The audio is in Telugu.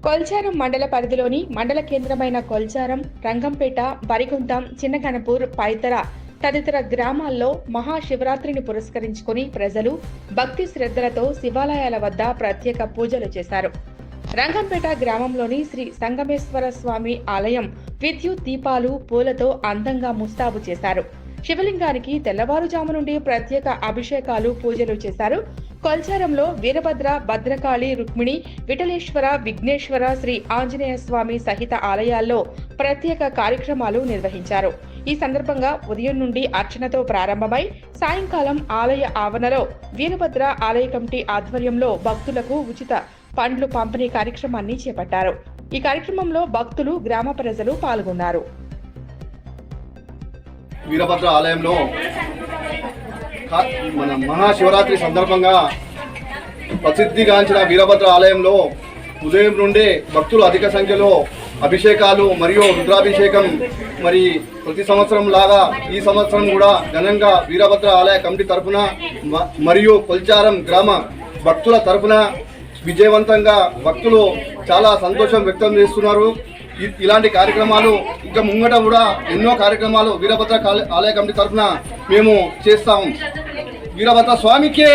కొల్చారం మండల పరిధిలోని మండల కేంద్రమైన కొల్చారం, రంగంపేట, బరిగుంటం, చిన్నకనపూర్, పైతర తదితర గ్రామాల్లో మహాశివరాత్రిని పురస్కరించుకుని ప్రజలు భక్తి శ్రద్ధలతో శివాలయాల వద్ద ప్రత్యేక పూజలు చేశారు. రంగంపేట గ్రామంలోని శ్రీ సంగమేశ్వర స్వామి ఆలయం విద్యుత్ దీపాలు, పూలతో అందంగా ముస్తాబు చేశారు. శివలింగానికి తెల్లవారుజాము నుండి ప్రత్యేక అభిషేకాలు, పూజలు చేశారు. కొల్చారంలో వీరభద్ర, భద్రకాళి, రుక్మిణి, విఠలేశ్వర, విఘ్నేశ్వర, శ్రీ ఆంజనేయ స్వామి సహిత ఆలయాల్లో ప్రత్యేక కార్యక్రమాలు నిర్వహించారు. ఈ సందర్భంగా ఉదయం నుండి అర్చనతో ప్రారంభమై సాయంకాలం ఆలయ ఆవరణలో వీరభద్ర ఆలయ కమిటీ ఆధ్వర్యంలో భక్తులకు ఉచిత పండ్లు పంపిణీ కార్యక్రమాన్ని చేపట్టారు. ఈ కార్యక్రమంలో భక్తులు, గ్రామ ప్రజలు పాల్గొన్నారు. వీరభద్ర ఆలయంలో మన మహాశివరాత్రి సందర్భంగా ప్రసిద్ధిగాంచిన వీరభద్ర ఆలయంలో ఉదయం నుండే భక్తులు అధిక సంఖ్యలో అభిషేకాలు మరియు రుద్రాభిషేకం మరి ప్రతి సంవత్సరం లాగా ఈ సంవత్సరం కూడా ఘనంగా వీరభద్ర ఆలయ కమిటీ తరఫున మరియు కొల్చారం గ్రామ భక్తుల తరఫున విజయవంతంగా భక్తులు చాలా సంతోషం వ్యక్తం చేస్తున్నారు. ఇలాంటి కార్యక్రమాలు ఇంకా ముంగట కూడా ఎన్నో కార్యక్రమాలు వీరభద్ర ఆలయ కమిటీ తరఫున మేము చేస్తాము. వీరభద్ర స్వామికి